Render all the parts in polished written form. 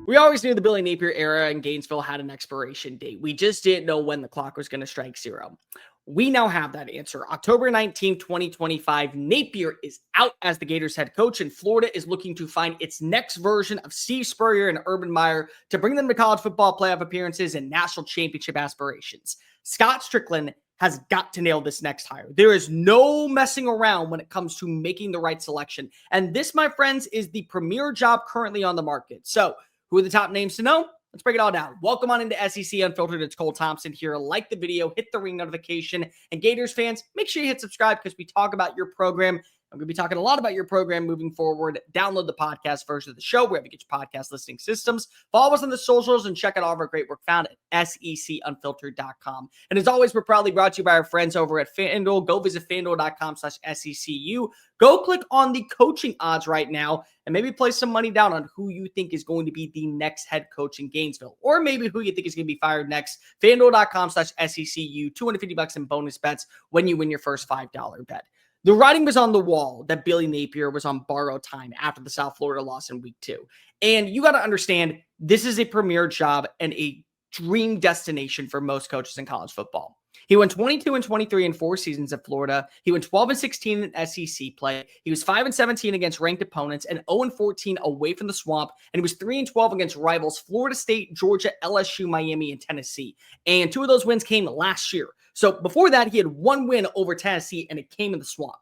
We always knew the Billy Napier era in Gainesville had an expiration date. We just didn't know when the clock was going to strike zero. We now have that answer. October 19, 2025, Napier is out as the Gators head coach, and Florida is looking to find its next version of Steve Spurrier and Urban Meyer to bring them to college football playoff appearances and national championship aspirations. Scott Strickland has got to nail this next hire. There is no messing around when it comes to making the right selection. And this, my friends, is the premier job currently on the market. So, who are the top names to know? Let's break it all down. Welcome on into SEC Unfiltered. It's Cole Thompson here. Like the video, hit the ring notification. And Gators fans, make sure you hit subscribe because we talk about your program. I'm going to be talking a lot about your program moving forward. Download the podcast version of the show wherever you get your podcast listening systems. Follow us on the socials and check out all of our great work found at secunfiltered.com. And as always, we're proudly brought to you by our friends over at FANDUEL. Go visit FANDUEL.com/SECU. Go click on the coaching odds right now and maybe place some money down on who you think is going to be the next head coach in Gainesville, or maybe who you think is going to be fired next. FANDUEL.com/SECU, $250 in bonus bets when you win your first $5 bet. The writing was on the wall that Billy Napier was on borrowed time after the South Florida loss in week 2. And you got to understand, this is a premier job and a dream destination for most coaches in college football. He went 22-23 in 4 seasons at Florida. He went 12-16 in SEC play. He was 5-17 against ranked opponents and 0-14 away from the swamp. And he was 3-12 against rivals Florida State, Georgia, LSU, Miami, and Tennessee. And 2 of those wins came last year. So before that, he had 1 win over Tennessee, and it came in the swamp.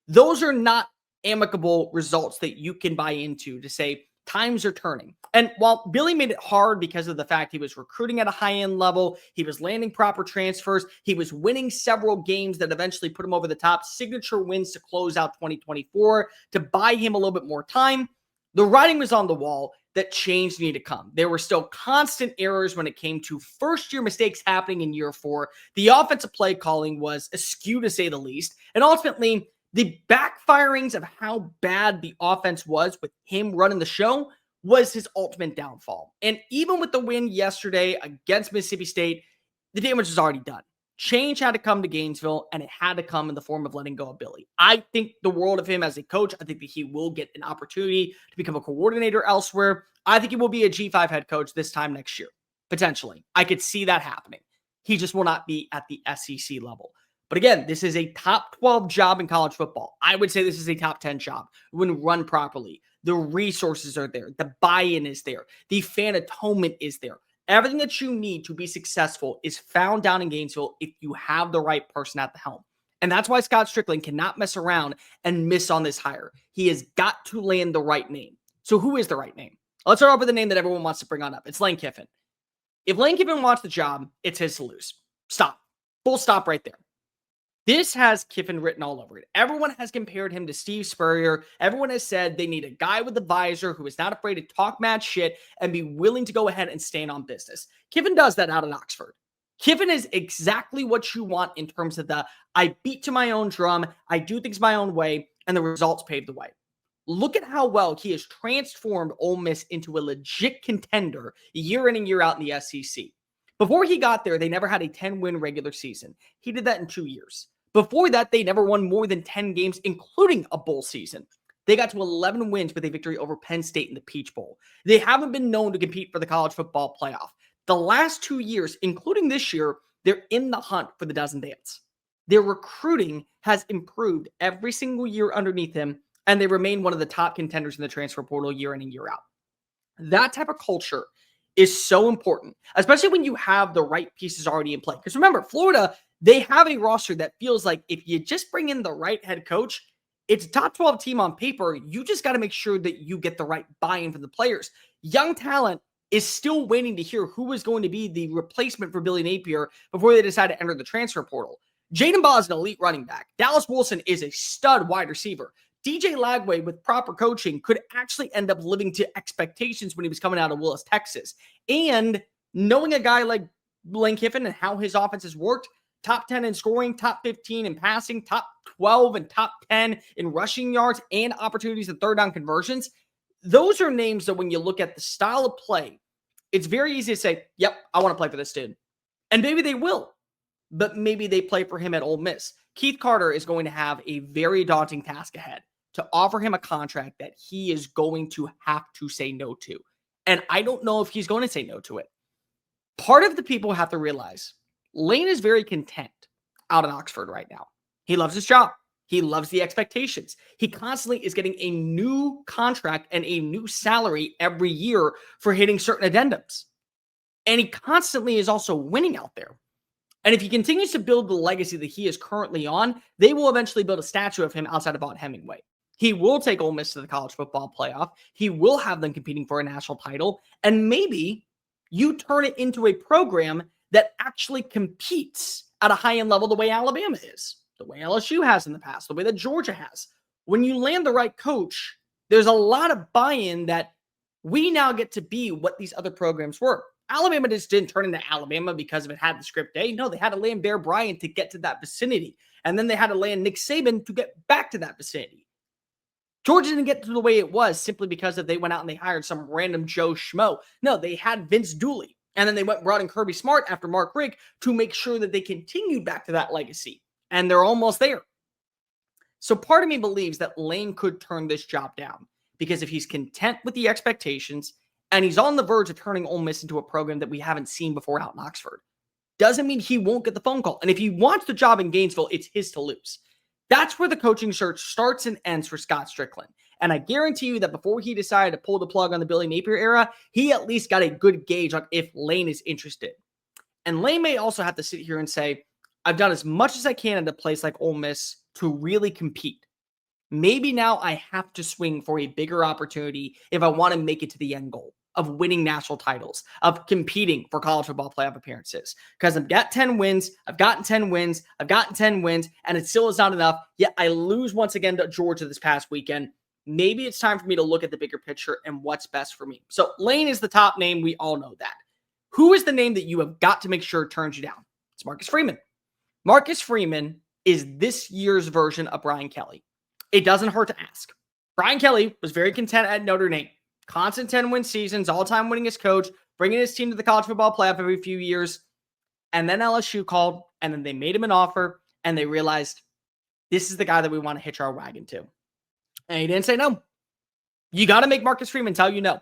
Those are not amicable results that you can buy into to say times are turning. And while Billy made it hard because of the fact he was recruiting at a high-end level, he was landing proper transfers, he was winning several games that eventually put him over the top, signature wins to close out 2024 to buy him a little bit more time, the writing was on the wall that change needed to come. There were still constant errors when it came to first-year mistakes happening in year 4. The offensive play calling was askew, to say the least. And ultimately, the backfirings of how bad the offense was with him running the show was his ultimate downfall. And even with the win yesterday against Mississippi State, the damage was already done. Change had to come to Gainesville, and it had to come in the form of letting go of Billy. I think the world of him as a coach. I think that he will get an opportunity to become a coordinator elsewhere. I think he will be a G5 head coach this time next year, potentially. I could see that happening. He just will not be at the SEC level. But again, this is a top 12 job in college football. I would say this is a top 10 job when run properly. The resources are there. The buy-in is there. The fan atonement is there. Everything that you need to be successful is found down in Gainesville if you have the right person at the helm. And that's why Scott Strickland cannot mess around and miss on this hire. He has got to land the right name. So who is the right name? Let's start off with the name that everyone wants to bring on up. It's Lane Kiffin. If Lane Kiffin wants the job, it's his to lose. Stop. Full stop right there. This has Kiffin written all over it. Everyone has compared him to Steve Spurrier. Everyone has said they need a guy with a visor who is not afraid to talk mad shit and be willing to go ahead and stand on business. Kiffin does that out in Oxford. Kiffin is exactly what you want in terms of the I beat to my own drum, I do things my own way, and the results pave the way. Look at how well he has transformed Ole Miss into a legit contender year in and year out in the SEC. Before he got there, they never had a 10-win regular season. He did that in 2 years. Before that, they never won more than 10 games, including a bowl season. They got to 11 wins with a victory over Penn State in the Peach Bowl. They haven't been known to compete for the college football playoff. The last 2 years, including this year, they're in the hunt for the dozen dance. Their recruiting has improved every single year underneath him, and they remain one of the top contenders in the transfer portal year in and year out. That type of culture is so important, especially when you have the right pieces already in play. Because remember, Florida, they have a roster that feels like if you just bring in the right head coach, it's a top 12 team on paper. You just got to make sure that you get the right buy-in from the players. Young talent is still waiting to hear who is going to be the replacement for Billy Napier before they decide to enter the transfer portal. Jaden Baugh is an elite running back. Dallas Wilson is a stud wide receiver. DJ Lagway, with proper coaching, could actually end up living to expectations when he was coming out of Willis, Texas. And knowing a guy like Lane Kiffin and how his offense has worked, top 10 in scoring, top 15 in passing, top 12 and top 10 in rushing yards and opportunities in third down conversions. Those are names that when you look at the style of play, it's very easy to say, yep, I want to play for this dude. And maybe they will, but maybe they play for him at Ole Miss. Keith Carter is going to have a very daunting task ahead to offer him a contract that he is going to have to say no to. And I don't know if he's going to say no to it. Part of the people have to realize Lane is very content out in Oxford right now. He loves his job. He loves the expectations. He constantly is getting a new contract and a new salary every year for hitting certain addendums. And he constantly is also winning out there. And if he continues to build the legacy that he is currently on, they will eventually build a statue of him outside of Hemingway. He will take Ole Miss to the college football playoff. He will have them competing for a national title. And maybe you turn it into a program that actually competes at a high-end level the way Alabama is, the way LSU has in the past, the way that Georgia has. When you land the right coach, there's a lot of buy-in that we now get to be what these other programs were. Alabama just didn't turn into Alabama because it had the script A. No, they had to land Bear Bryant to get to that vicinity. And then they had to land Nick Saban to get back to that vicinity. Georgia didn't get to the way it was simply because they went out and they hired some random Joe Schmo. No, they had Vince Dooley. And then they went and brought in Kirby Smart after Mark Richt to make sure that they continued back to that legacy. And they're almost there. So part of me believes that Lane could turn this job down because if he's content with the expectations and he's on the verge of turning Ole Miss into a program that we haven't seen before out in Oxford, doesn't mean he won't get the phone call. And if he wants the job in Gainesville, it's his to lose. That's where the coaching search starts and ends for Scott Strickland. And I guarantee you that before he decided to pull the plug on the Billy Napier era, he at least got a good gauge on if Lane is interested. And Lane may also have to sit here and say, I've done as much as I can at a place like Ole Miss to really compete. Maybe now I have to swing for a bigger opportunity if I want to make it to the end goal of winning national titles, of competing for college football playoff appearances. Because I've got 10 wins, I've gotten 10 wins, and it still is not enough. Yet I lose once again to Georgia this past weekend. Maybe it's time for me to look at the bigger picture and what's best for me. So Lane is the top name. We all know that. Who is the name that you have got to make sure turns you down? It's Marcus Freeman. Marcus Freeman is this year's version of Brian Kelly. It doesn't hurt to ask. Brian Kelly was very content at Notre Dame. Constant 10-win seasons, all-time winningest coach, bringing his team to the college football playoff every few years. And then LSU called, and then they made him an offer, and they realized this is the guy that we want to hitch our wagon to. And he didn't say no. You got to make Marcus Freeman tell you no.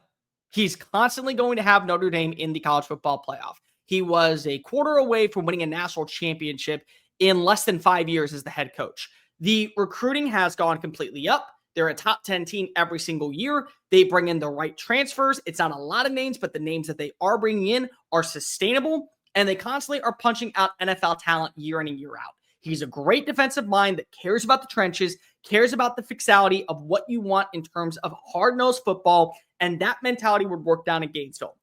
He's constantly going to have Notre Dame in the college football playoff. He was a quarter away from winning a national championship in less than 5 years as the head coach. The recruiting has gone completely up. They're a top 10 team every single year. They bring in the right transfers. It's not a lot of names, but the names that they are bringing in are sustainable, and they constantly are punching out NFL talent year in and year out. He's a great defensive mind that cares about the trenches, cares about the fixality of what you want in terms of hard-nosed football, and that mentality would work down in Gainesville.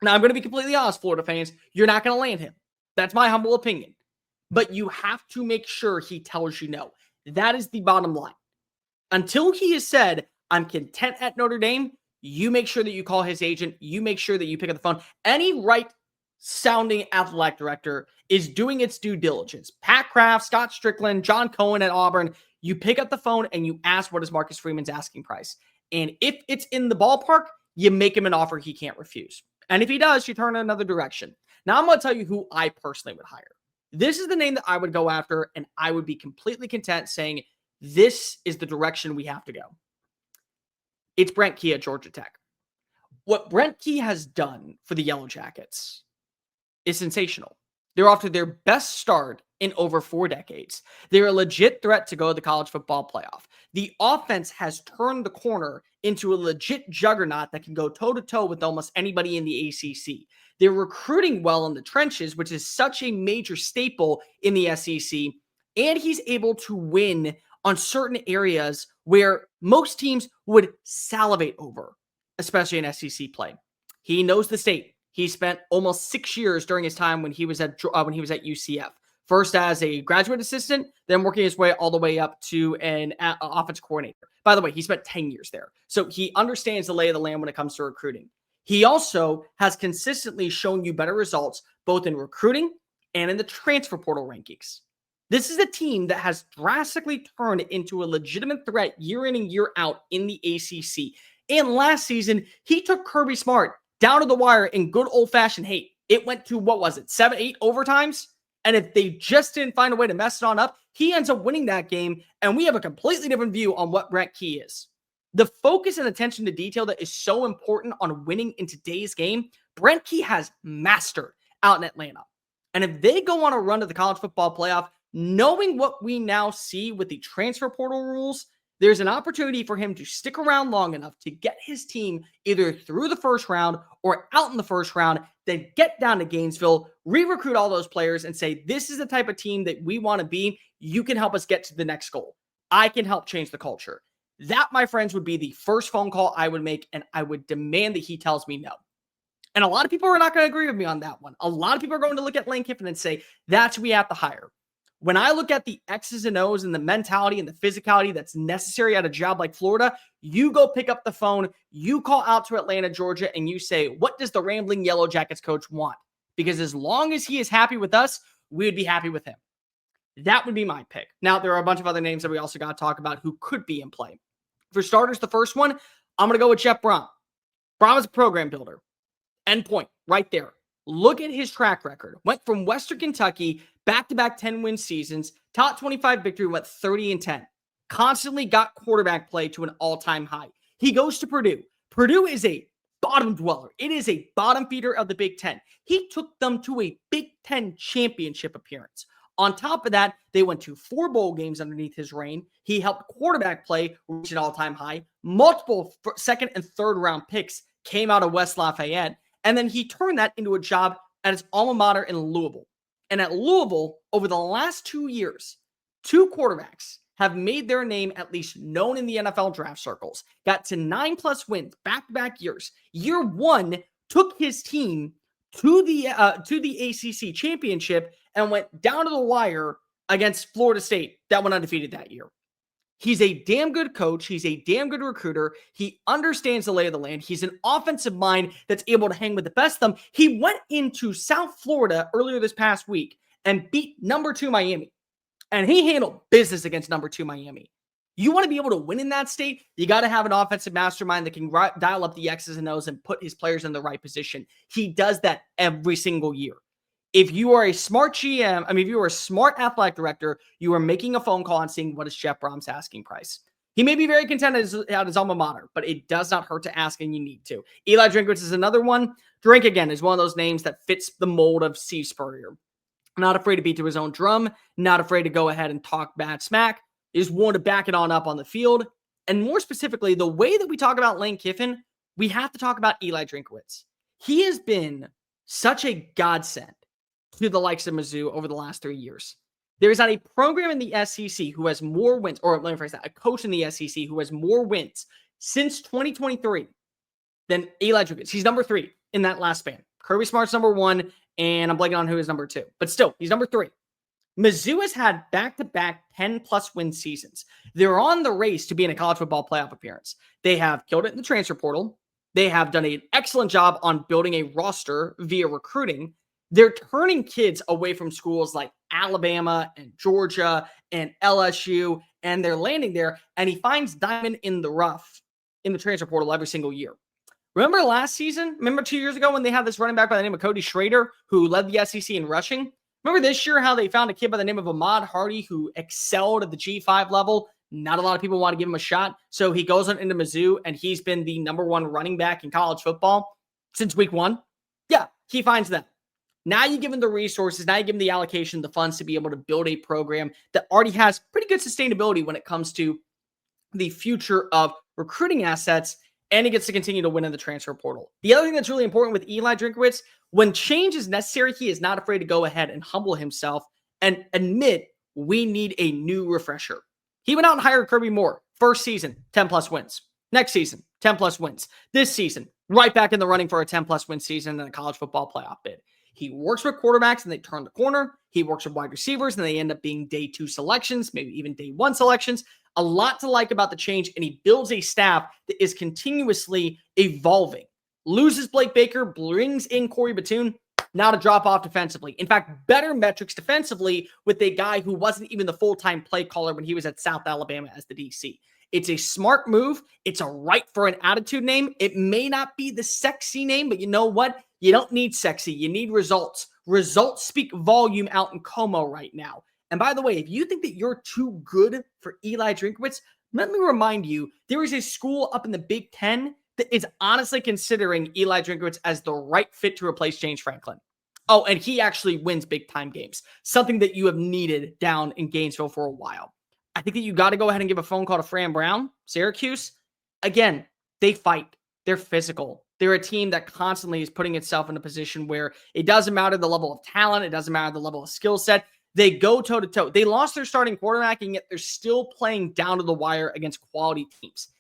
Now, I'm going to be completely honest, Florida fans. You're not going to land him. That's my humble opinion. But you have to make sure he tells you no. That is the bottom line. Until he has said, I'm content at Notre Dame, you make sure that you call his agent. You make sure that you pick up the phone. Any right-sounding athletic director is doing its due diligence. Pat Kraft, Scott Strickland, John Cohen at Auburn. You pick up the phone and you ask, what is Marcus Freeman's asking price? And if it's in the ballpark, you make him an offer he can't refuse. And if he does, you turn in another direction. Now I'm going to tell you who I personally would hire. This is the name that I would go after, and I would be completely content saying, this is the direction we have to go. It's Brent Key at Georgia Tech. What Brent Key has done for the Yellow Jackets is sensational. They're off to their best start in over 4 decades. They're a legit threat to go to the college football playoff. The offense has turned the corner into a legit juggernaut that can go toe-to-toe with almost anybody in the ACC. They're recruiting well in the trenches, which is such a major staple in the SEC, and he's able to win on certain areas where most teams would salivate over, especially in SEC play. He knows the state. He spent almost 6 years during his time when he was at UCF. First as a graduate assistant, then working his way all the way up to an offense coordinator. By the way, he spent 10 years there. So he understands the lay of the land when it comes to recruiting. He also has consistently shown you better results, both in recruiting and in the transfer portal rankings. This is a team that has drastically turned into a legitimate threat year in and year out in the ACC. And last season, he took Kirby Smart down to the wire in good old-fashioned hate. It went to, 7, 8 overtimes? And if they just didn't find a way to mess it on up, he ends up winning that game, and we have a completely different view on what Brent Key is. The focus and attention to detail that is so important on winning in today's game, Brent Key has mastered out in Atlanta. And if they go on a run to the college football playoff, knowing what we now see with the transfer portal rules, there's an opportunity for him to stick around long enough to get his team either through the first round or out in the first round, then get down to Gainesville, re-recruit all those players and say, this is the type of team that we want to be. You can help us get to the next goal. I can help change the culture. That, my friends, would be the first phone call I would make, and I would demand that he tells me no. And a lot of people are not going to agree with me on that one. A lot of people are going to look at Lane Kiffin and say, that's who we have to hire. When I look at the X's and O's and the mentality and the physicality that's necessary at a job like Florida, you go pick up the phone, you call out to Atlanta, Georgia, and you say, what does the Rambling Yellow Jackets coach want? Because as long as he is happy with us, we would be happy with him. That would be my pick. Now, there are a bunch of other names that we also got to talk about who could be in play. For starters, the first one, I'm going to go with Jeff Brohm. Brohm is a program builder. End point, right there. Look at his track record. Went from Western Kentucky, back-to-back 10-win seasons, top 25 victory, went 30-10. Constantly got quarterback play to an all-time high. He goes to Purdue. Purdue is a bottom dweller. It is a bottom feeder of the Big Ten. He took them to a Big Ten championship appearance. On top of that, they went to 4 bowl games underneath his reign. He helped quarterback play reach an all-time high. Multiple second and third round picks came out of West Lafayette. And then he turned that into a job at his alma mater in Louisville. And at Louisville, over the last 2 years, 2 quarterbacks have made their name at least known in the NFL draft circles. Got to 9+ wins back-to-back years. Year 1 took his team to the ACC championship and went down to the wire against Florida State that went undefeated that year. He's a damn good coach. He's a damn good recruiter. He understands the lay of the land. He's an offensive mind that's able to hang with the best of them. He went into South Florida earlier this past week and beat number 2 Miami. And he handled business against number 2 Miami. You want to be able to win in that state, you got to have an offensive mastermind that can dial up the X's and O's and put his players in the right position. He does that every single year. If you are a smart GM, if you are a smart athletic director, you are making a phone call and seeing what is Jeff Brohm's asking price. He may be very content at his alma mater, but it does not hurt to ask, and you need to. Eli Drinkwitz is another one. Drink, again, is one of those names that fits the mold of Steve Spurrier. Not afraid to beat to his own drum, not afraid to go ahead and talk bad smack, is willing to back it on up on the field. And more specifically, the way that we talk about Lane Kiffin, we have to talk about Eli Drinkwitz. He has been such a godsend to the likes of Mizzou over the last 3 years. There is not a program in the SEC who has more wins, or let me phrase that, a coach in the SEC who has more wins since 2023 than Eli Drinkwitz. He's number 3 in that last span. Kirby Smart's number 1, and I'm blanking on who is number 2. But still, he's number 3. Mizzou has had back-to-back 10+ win seasons. They're on the race to be in a college football playoff appearance. They have killed it in the transfer portal. They have done an excellent job on building a roster via recruiting. They're turning kids away from schools like Alabama and Georgia and LSU, and they're landing there, and he finds diamond in the rough in the transfer portal every single year. Remember last season? Remember 2 years ago when they had this running back by the name of Cody Schrader who led the SEC in rushing? Remember this year how they found a kid by the name of Ahmad Hardy who excelled at the G5 level? Not a lot of people want to give him a shot, so he goes on into Mizzou, and he's been the number 1 running back in college football since week 1. Yeah, he finds that. Now you give him the resources, now you give him the allocation, the funds to be able to build a program that already has pretty good sustainability when it comes to the future of recruiting assets, and he gets to continue to win in the transfer portal. The other thing that's really important with Eli Drinkwitz, when change is necessary, he is not afraid to go ahead and humble himself and admit we need a new refresher. He went out and hired Kirby Moore. First season, 10+ wins. Next season, 10+ wins. This season, right back in the running for a 10+ win season and a college football playoff bid. He works with quarterbacks and they turn the corner. He works with wide receivers and they end up being day 2 selections, maybe even day 1 selections. A lot to like about the change, and he builds a staff that is continuously evolving. Loses Blake Baker, brings in Corey Batoon, not a drop off defensively. In fact, better metrics defensively with a guy who wasn't even the full-time play caller when he was at South Alabama as the DC. It's a smart move. It's a right for an attitude name. It may not be the sexy name, but you know what? You don't need sexy. You need results. Results speak volume out in Como right now. And by the way, if you think that you're too good for Eli Drinkwitz, let me remind you, there is a school up in the Big Ten that is honestly considering Eli Drinkwitz as the right fit to replace James Franklin. Oh, and he actually wins big-time games, something that you have needed down in Gainesville for a while. I think that you got to go ahead and give a phone call to Fran Brown, Syracuse. Again, they fight. They're physical. They're a team that constantly is putting itself in a position where it doesn't matter the level of talent. It doesn't matter the level of skill set. They go toe-to-toe. They lost their starting quarterback, and yet they're still playing down to the wire against quality teams.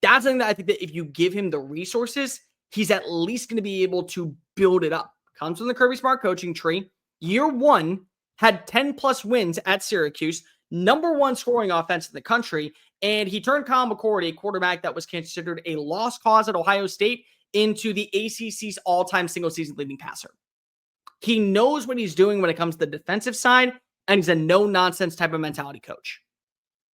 That's something that I think that if you give him the resources, he's at least going to be able to build it up. Comes from the Kirby Smart coaching tree. Year one, had 10-plus wins at Syracuse, number one scoring offense in the country, and he turned Kyle McCord, a quarterback that was considered a lost cause at Ohio State, into the ACC's all-time single-season leading passer. He knows what he's doing when it comes to the defensive side, and he's a no-nonsense type of mentality coach.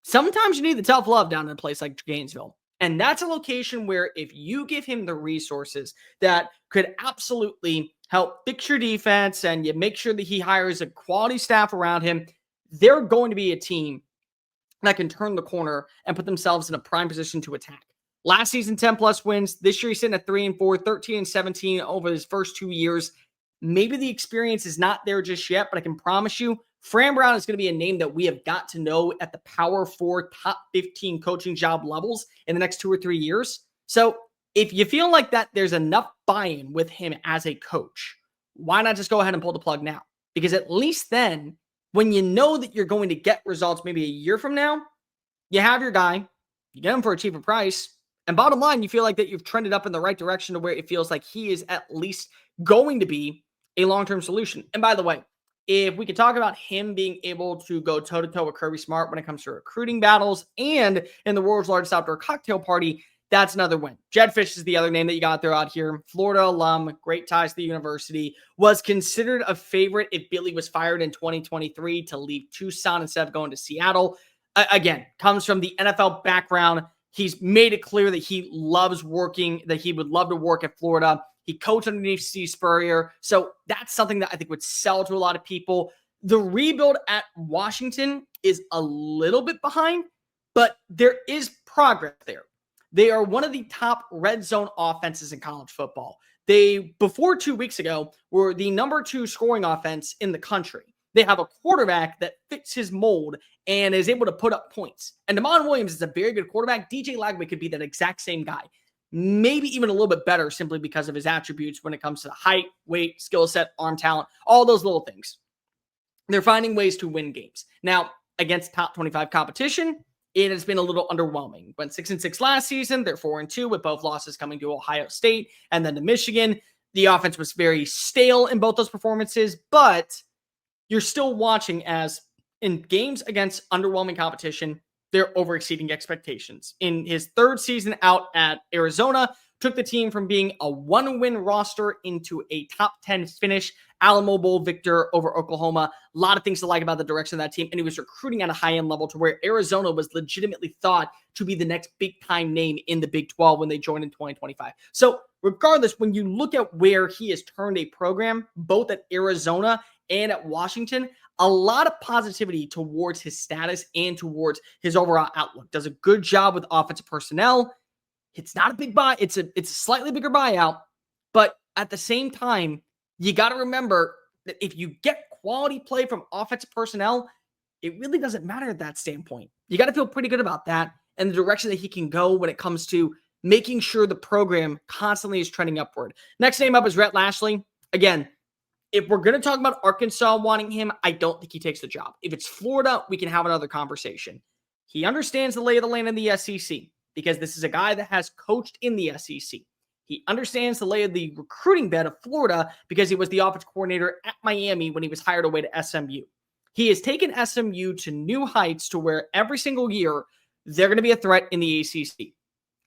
Sometimes you need the tough love down in a place like Gainesville. And that's a location where if you give him the resources that could absolutely help fix your defense and you make sure that he hires a quality staff around him, they're going to be a team that can turn the corner and put themselves in a prime position to attack. Last season, 10-plus wins. This year, he's sitting at 3-4, 13-17 over his first 2 years. Maybe the experience is not there just yet, but I can promise you, Fran Brown is going to be a name that we have got to know at the Power 4 top 15 coaching job levels in the next 2 or 3 years. So if you feel like that there's enough buy-in with him as a coach, why not just go ahead and pull the plug now? Because at least then, when you know that you're going to get results maybe a year from now, you have your guy, you get him for a cheaper price, and bottom line, you feel like that you've trended up in the right direction to where it feels like he is at least going to be a long-term solution. And by the way, if we could talk about him being able to go toe-to-toe with Kirby Smart when it comes to recruiting battles and in the world's largest outdoor cocktail party, that's another win. Jedd Fisch is the other name that you got to throw out here. Florida alum, great ties to the university, was considered a favorite if Billy was fired in 2023 to leave Tucson instead of going to Seattle. Again, comes from the NFL background. He's made it clear that he loves working, that he would love to work at Florida. He coached underneath Steve Spurrier. So that's something that I think would sell to a lot of people. The rebuild at Washington is a little bit behind, but there is progress there. They are one of the top red zone offenses in college football. They, before 2 weeks ago, were the number 2 scoring offense in the country. They have a quarterback that fits his mold and is able to put up points. And Damon Williams is a very good quarterback. DJ Lagway could be that exact same guy. Maybe even a little bit better simply because of his attributes when it comes to height, weight, skill set, arm talent, all those little things. They're finding ways to win games. Now, against top 25 competition, it has been a little underwhelming. Went 6-6 last season. They're 4-2 with both losses coming to Ohio State and then to Michigan. The offense was very stale in both those performances, but you're still watching as in games against underwhelming competition, they're over-exceeding expectations. In his third season out at Arizona, took the team from being a 1-win roster into a top 10 finish, Alamo Bowl victor over Oklahoma. A lot of things to like about the direction of that team, and he was recruiting at a high-end level to where Arizona was legitimately thought to be the next big-time name in the Big 12 when they joined in 2025. So regardless, when you look at where he has turned a program, both at Arizona and at Washington, a lot of positivity towards his status and towards his overall outlook. Does a good job with offensive personnel. It's not a big buy. It's a slightly bigger buyout, but at the same time, you got to remember that if you get quality play from offensive personnel, it really doesn't matter at that standpoint. You got to feel pretty good about that and the direction that he can go when it comes to making sure the program constantly is trending upward. Next name up is Rhett Lashlee. Again, if we're going to talk about Arkansas wanting him, I don't think he takes the job. If it's Florida, we can have another conversation. He understands the lay of the land in the SEC because this is a guy that has coached in the SEC. He understands the lay of the recruiting bed of Florida because he was the offensive coordinator at Miami when he was hired away to SMU. He has taken SMU to new heights to where every single year they're going to be a threat in the ACC.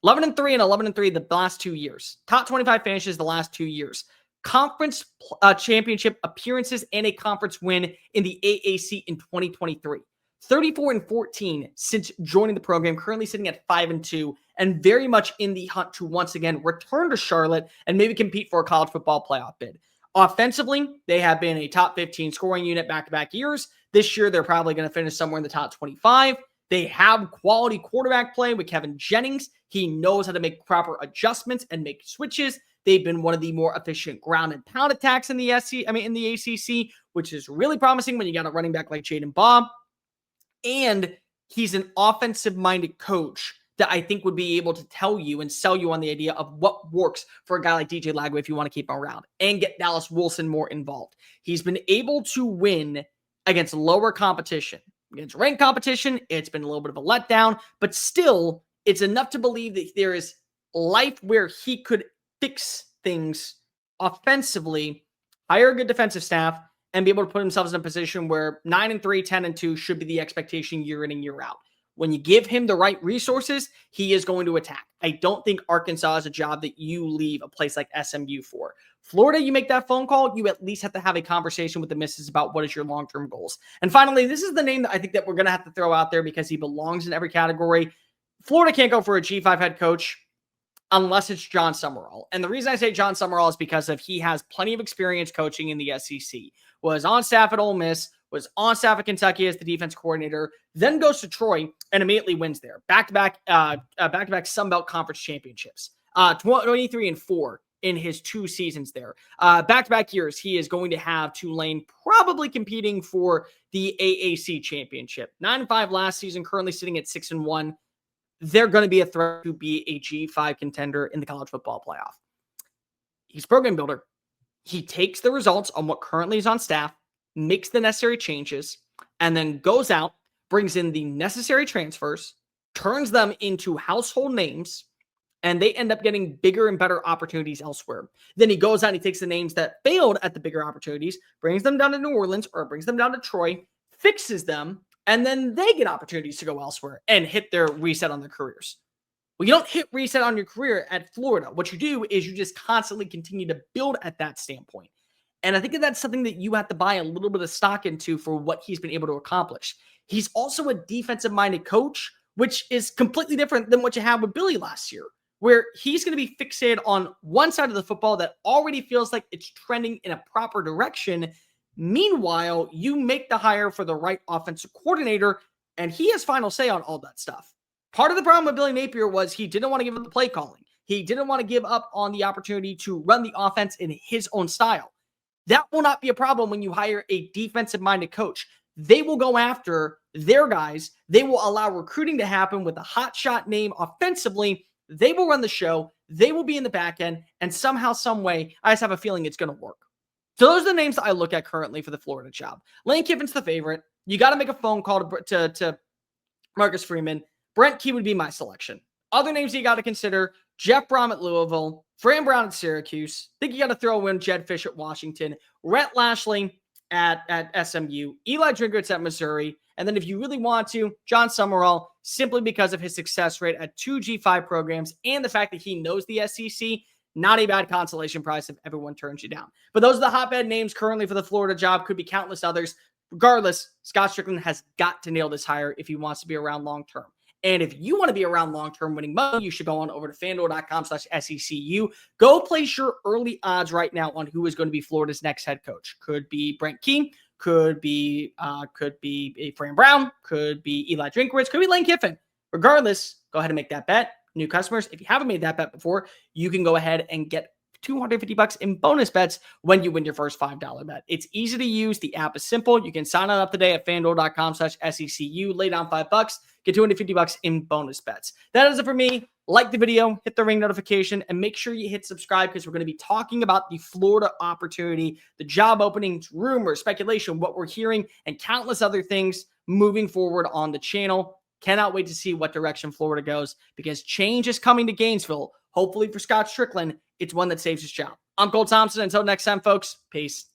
11-3 and 11-3 the last 2 years. Top 25 finishes the last 2 years. Conference championship appearances and a conference win in the AAC in 2023. 34-14 since joining the program, currently sitting at 5-2, and very much in the hunt to once again return to Charlotte and maybe compete for a college football playoff bid. Offensively, they have been a top 15 scoring unit back-to-back years. This year, they're probably going to finish somewhere in the top 25. They have quality quarterback play with Kevin Jennings. He knows how to make proper adjustments and make switches. They've been one of the more efficient ground and pound attacks in the in the ACC, which is really promising when you got a running back like Jaden Baugh. And he's an offensive-minded coach that I think would be able to tell you and sell you on the idea of what works for a guy like DJ Lagway if you want to keep him around and get Dallas Wilson more involved. He's been able to win against lower competition. Against ranked competition, it's been a little bit of a letdown, but still, it's enough to believe that there is life where he could fix things offensively, hire a good defensive staff, and be able to put themselves in a position where 9-3, 10-2 should be the expectation year in and year out. When you give him the right resources, he is going to attack. I don't think Arkansas is a job that you leave a place like SMU for. Florida, you make that phone call, you at least have to have a conversation with the missus about what is your long-term goals. And finally, this is the name that I think that we're going to have to throw out there because he belongs in every category. Florida can't go for a G5 head coach unless it's John Sumrall. And the reason I say John Sumrall is because he has plenty of experience coaching in the SEC. Was on staff at Ole Miss, was on staff at Kentucky as the defense coordinator, then goes to Troy and immediately wins there. Back-to-back Sun Belt Conference championships. 23-4 in his 2 seasons there. Back-to-back years, he is going to have Tulane probably competing for the AAC championship. 9-5 last season, currently sitting at 6-1. They're going to be a threat to be a G5 contender in the college football playoff. He's a program builder. He takes the results on what currently is on staff, makes the necessary changes, and then goes out, brings in the necessary transfers, turns them into household names, and they end up getting bigger and better opportunities elsewhere. Then he goes out and he takes the names that failed at the bigger opportunities, brings them down to New Orleans or brings them down to Troy, fixes them, and then they get opportunities to go elsewhere and hit their reset on their careers. Well, you don't hit reset on your career at Florida. What you do is you just constantly continue to build at that standpoint. And I think that's something that you have to buy a little bit of stock into for what he's been able to accomplish. He's also a defensive-minded coach, which is completely different than what you had with Billy last year, where he's going to be fixated on one side of the football that already feels like it's trending in a proper direction. Meanwhile, you make the hire for the right offensive coordinator, and he has final say on all that stuff. Part of the problem with Billy Napier was he didn't want to give up the play calling. He didn't want to give up on the opportunity to run the offense in his own style. That will not be a problem when you hire a defensive-minded coach. They will go after their guys. They will allow recruiting to happen with a hotshot name offensively. They will run the show. They will be in the back end. And somehow, some way, I just have a feeling it's going to work. So those are the names that I look at currently for the Florida job. Lane Kiffin's the favorite. You got to make a phone call to Marcus Freeman. Brent Key would be my selection. Other names you got to consider, Jeff Brohm at Louisville, Fran Brown at Syracuse. I think you got to throw in Jedd Fisch at Washington, Rhett Lashlee at SMU, Eli Drinkwitz at Missouri, and then if you really want to, John Sumrall, simply because of his success rate at 2 G5 programs and the fact that he knows the SEC. Not a bad consolation prize if everyone turns you down. But those are the hotbed names currently for the Florida job. Could be countless others. Regardless, Scott Strickland has got to nail this hire if he wants to be around long-term. And if you want to be around long-term winning money, you should go on over to FanDuel.com/SECU. Go place your early odds right now on who is going to be Florida's next head coach. Could be Brent Key, could be Fran Brown, could be Eli Drinkwitz, could be Lane Kiffin. Regardless, go ahead and make that bet. New customers, if you haven't made that bet before, you can go ahead and get $250 in bonus bets when you win your first $5 bet. It's easy to use. The app is simple. You can sign up today at FanDuel.com/SECU. Lay down $5, get $250 in bonus bets. That is it for me. Like the video, hit the ring notification, and make sure you hit subscribe because we're going to be talking about the Florida opportunity, the job openings, rumors, speculation, what we're hearing, and countless other things moving forward on the channel. Cannot wait to see what direction Florida goes because change is coming to Gainesville. Hopefully for Scott Strickland, it's one that saves his job. I'm Cole Thompson. Until next time, folks, peace.